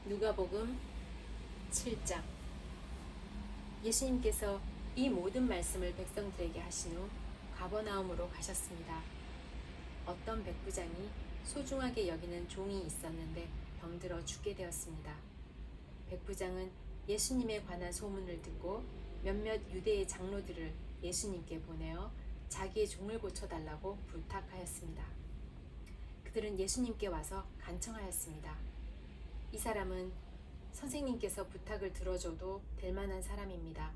누가복음 7장. 예수님께서 이 모든 말씀을 백성들에게 하신 후 가버나움으로 가셨습니다. 어떤 백부장이 소중하게 여기는 종이 있었는데 병들어 죽게 되었습니다. 백부장은 예수님에 관한 소문을 듣고 몇몇 유대의 장로들을 예수님께 보내어 자기의 종을 고쳐달라고 부탁하였습니다. 그들은 예수님께 와서 간청하였습니다. 이 사람은 선생님께서 부탁을 들어줘도 될 만한 사람입니다.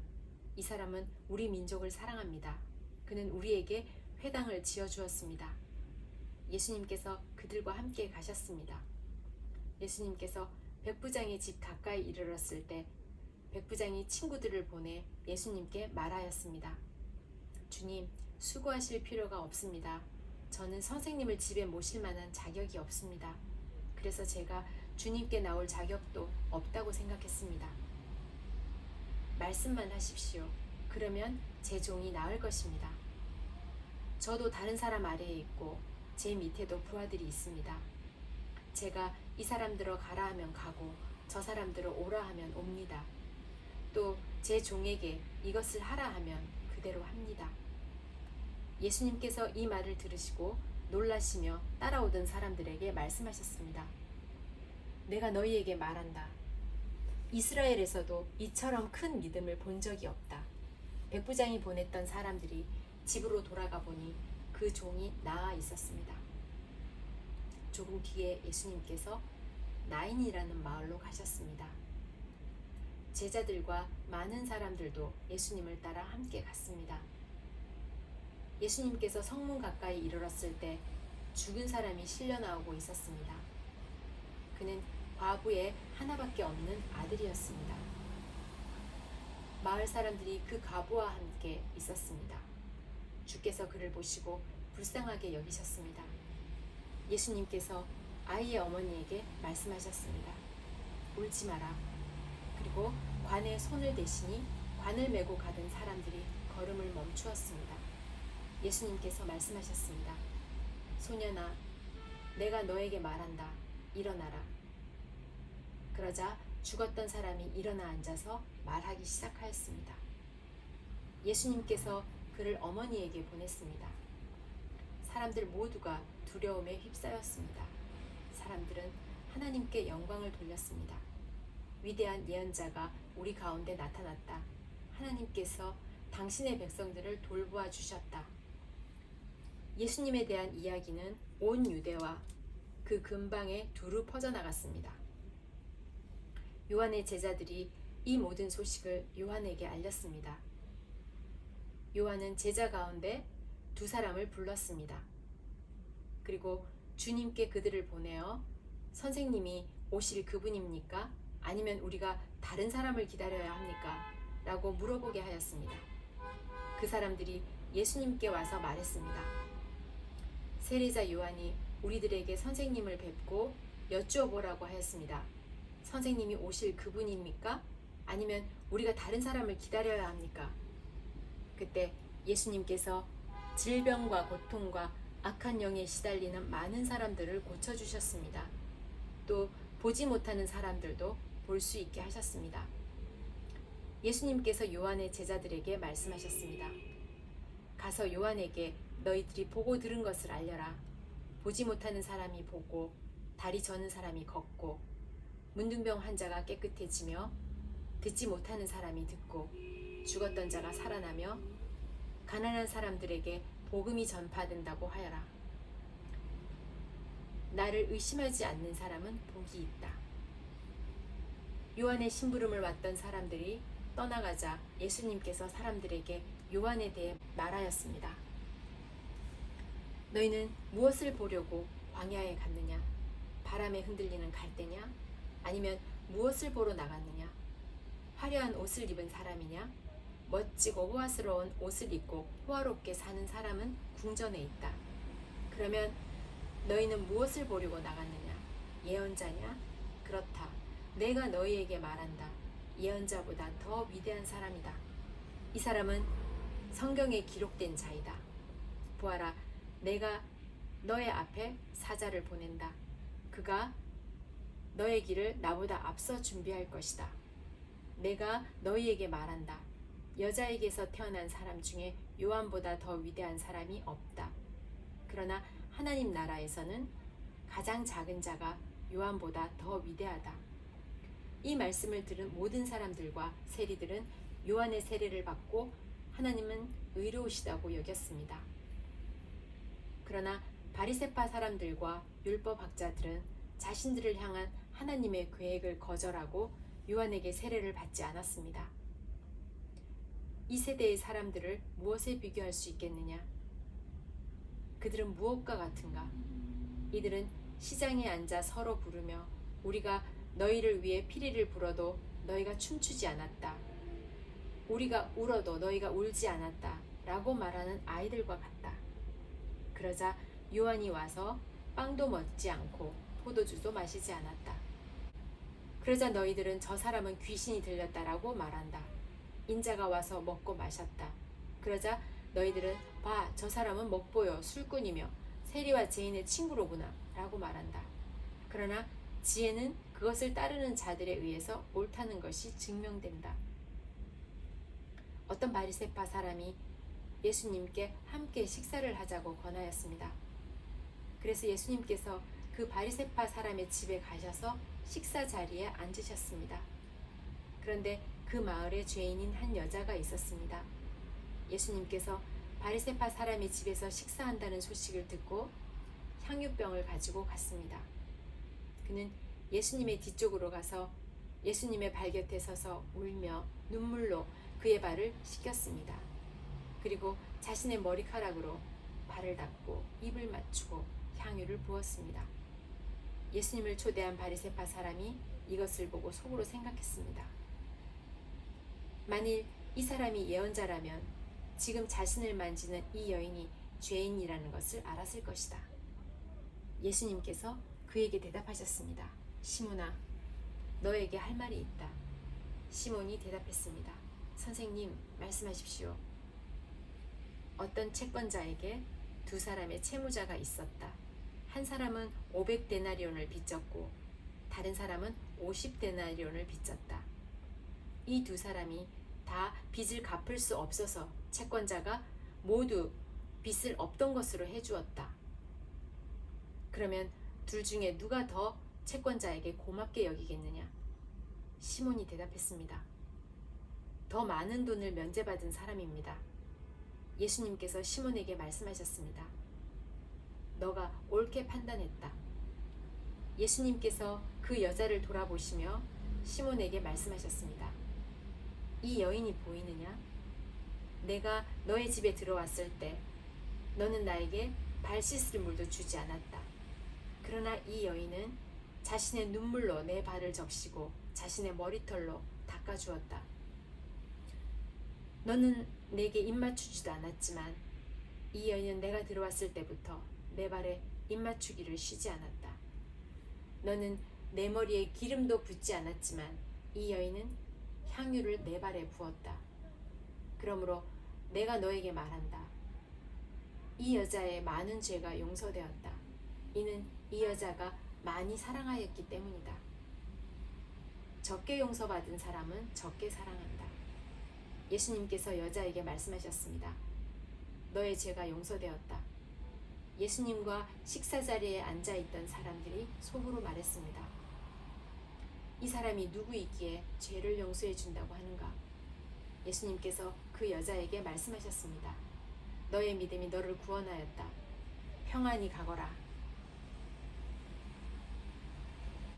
이 사람은 우리 민족을 사랑합니다. 그는 우리에게 회당을 지어주었습니다. 예수님께서 그들과 함께 가셨습니다. 예수님께서 백부장의 집 가까이 이르렀을 때 백부장이 친구들을 보내 예수님께 말하였습니다. 주님, 수고하실 필요가 없습니다. 저는 선생님을 집에 모실 만한 자격이 없습니다. 그래서 제가 주님께 나올 자격도 없다고 생각했습니다. 말씀만 하십시오. 그러면 제 종이 나을 것입니다. 저도 다른 사람 아래에 있고 제 밑에도 부하들이 있습니다. 제가 이 사람들어 가라 하면 가고 저 사람들어 오라 하면 옵니다. 또 제 종에게 이것을 하라 하면 그대로 합니다. 예수님께서 이 말을 들으시고 놀라시며 따라오던 사람들에게 말씀하셨습니다. 내가 너희에게 말한다. 이스라엘에서도 이처럼 큰 믿음을 본 적이 없다. 백부장이 보냈던 사람들이 집으로 돌아가 보니 그 종이 나아 있었습니다. 조금 뒤에 예수님께서 나인이라는 마을로 가셨습니다. 제자들과 많은 사람들도 예수님을 따라 함께 갔습니다. 예수님께서 성문 가까이 이르렀을 때 죽은 사람이 실려 나오고 있었습니다. 그는 과부의 하나밖에 없는 아들이었습니다. 마을 사람들이 그 과부와 함께 있었습니다. 주께서 그를 보시고 불쌍하게 여기셨습니다. 예수님께서 아이의 어머니에게 말씀하셨습니다. 울지 마라. 그리고 관에 손을 대시니 관을 메고 가던 사람들이 걸음을 멈추었습니다. 예수님께서 말씀하셨습니다. 소년아, 내가 너에게 말한다. 일어나라. 그러자 죽었던 사람이 일어나 앉아서 말하기 시작하였습니다. 예수님께서 그를 어머니에게 보냈습니다. 사람들 모두가 두려움에 휩싸였습니다. 사람들은 하나님께 영광을 돌렸습니다. 위대한 예언자가 우리 가운데 나타났다. 하나님께서 당신의 백성들을 돌보아 주셨다. 예수님에 대한 이야기는 온 유대와 그 근방에 두루 퍼져나갔습니다. 요한의 제자들이 이 모든 소식을 요한에게 알렸습니다. 요한은 제자 가운데 두 사람을 불렀습니다. 그리고 주님께 그들을 보내어 선생님이 오실 그분입니까? 아니면 우리가 다른 사람을 기다려야 합니까? 라고 물어보게 하였습니다. 그 사람들이 예수님께 와서 말했습니다. 세례자 요한이 우리들에게 선생님을 뵙고 여쭈어 보라고 하였습니다. 선생님이 오실 그분입니까? 아니면 우리가 다른 사람을 기다려야 합니까? 그때 예수님께서 질병과 고통과 악한 영에 시달리는 많은 사람들을 고쳐주셨습니다. 또 보지 못하는 사람들도 볼 수 있게 하셨습니다. 예수님께서 요한의 제자들에게 말씀하셨습니다. 가서 요한에게 너희들이 보고 들은 것을 알려라. 보지 못하는 사람이 보고 다리 저는 사람이 걷고 문둥병 환자가 깨끗해지며 듣지 못하는 사람이 듣고 죽었던 자가 살아나며 가난한 사람들에게 복음이 전파된다고 하여라. 나를 의심하지 않는 사람은 복이 있다. 요한의 심부름을 왔던 사람들이 떠나가자 예수님께서 사람들에게 요한에 대해 말하였습니다. 너희는 무엇을 보려고 광야에 갔느냐? 바람에 흔들리는 갈대냐? 아니면 무엇을 보러 나갔느냐? 화려한 옷을 입은 사람이냐? 멋지고 호화스러운 옷을 입고 호화롭게 사는 사람은 궁전에 있다. 그러면 너희는 무엇을 보려고 나갔느냐? 예언자냐? 그렇다. 내가 너희에게 말한다. 예언자보다 더 위대한 사람이다. 이 사람은 성경에 기록된 자이다. 보아라, 내가 너의 앞에 사자를 보낸다. 그가 너의 길을 나보다 앞서 준비할 것이다. 내가 너희에게 말한다. 여자에게서 태어난 사람 중에 요한보다 더 위대한 사람이 없다. 그러나 하나님 나라에서는 가장 작은 자가 요한보다 더 위대하다. 이 말씀을 들은 모든 사람들과 세리들은 요한의 세례를 받고 하나님은 의로우시다고 여겼습니다. 그러나 바리새파 사람들과 율법학자들은 자신들을 향한 하나님의 계획을 거절하고 요한에게 세례를 받지 않았습니다. 이 세대의 사람들을 무엇에 비교할 수 있겠느냐? 그들은 무엇과 같은가? 이들은 시장에 앉아 서로 부르며 우리가 너희를 위해 피리를 불어도 너희가 춤추지 않았다. 우리가 울어도 너희가 울지 않았다. 라고 말하는 아이들과 같다. 그러자 요한이 와서 빵도 먹지 않고 포도주도 마시지 않았다. 그러자 너희들은 저 사람은 귀신이 들렸다라고 말한다. 인자가 와서 먹고 마셨다. 그러자 너희들은 봐, 저 사람은 먹보여 술꾼이며 세리와 죄인의 친구로구나 라고 말한다. 그러나 지혜는 그것을 따르는 자들에 의해서 옳다는 것이 증명된다. 어떤 바리새파 사람이 예수님께 함께 식사를 하자고 권하였습니다. 그래서 예수님께서 그 바리새파 사람의 집에 가셔서 식사 자리에 앉으셨습니다. 그런데 그 마을에 죄인인 한 여자가 있었습니다. 예수님께서 바리새파 사람의 집에서 식사한다는 소식을 듣고 향유병을 가지고 갔습니다. 그는 예수님의 뒤쪽으로 가서 예수님의 발 곁에 서서 울며 눈물로 그의 발을 씻겼습니다. 그리고 자신의 머리카락으로 발을 닦고 입을 맞추고 향유를 부었습니다. 예수님을 초대한 바리새파 사람이 이것을 보고 속으로 생각했습니다. 만일 이 사람이 예언자라면 지금 자신을 만지는 이 여인이 죄인이라는 것을 알았을 것이다. 예수님께서 그에게 대답하셨습니다. 시몬아, 너에게 할 말이 있다. 시몬이 대답했습니다. 선생님, 말씀하십시오. 어떤 채권자에게 두 사람의 채무자가 있었다. 한 사람은 500데나리온을 빚졌고 다른 사람은 50데나리온을 빚졌다. 이 두 사람이 다 빚을 갚을 수 없어서 채권자가 모두 빚을 없던 것으로 해주었다. 그러면 둘 중에 누가 더 채권자에게 고맙게 여기겠느냐? 시몬이 대답했습니다. 더 많은 돈을 면제받은 사람입니다. 예수님께서 시몬에게 말씀하셨습니다. 너가 옳게 판단했다. 예수님께서 그 여자를 돌아보시며 시몬에게 말씀하셨습니다. 이 여인이 보이느냐? 내가 너의 집에 들어왔을 때 너는 나에게 발 씻을 물도 주지 않았다. 그러나 이 여인은 자신의 눈물로 내 발을 적시고 자신의 머리털로 닦아주었다. 너는 내게 입맞추지도 않았지만 이 여인은 내가 들어왔을 때부터 내 발에 입맞추기를 쉬지 않았다. 너는 내 머리에 기름도 붓지 않았지만 이 여인은 향유를 내 발에 부었다. 그러므로 내가 너에게 말한다. 이 여자의 많은 죄가 용서되었다. 이는 이 여자가 많이 사랑하였기 때문이다. 적게 용서받은 사람은 적게 사랑한다. 예수님께서 여자에게 말씀하셨습니다. 너의 죄가 용서되었다. 예수님과 식사 자리에 앉아있던 사람들이 속으로 말했습니다. 이 사람이 누구이기에 죄를 용서해 준다고 하는가? 예수님께서 그 여자에게 말씀하셨습니다. 너의 믿음이 너를 구원하였다. 평안히 가거라.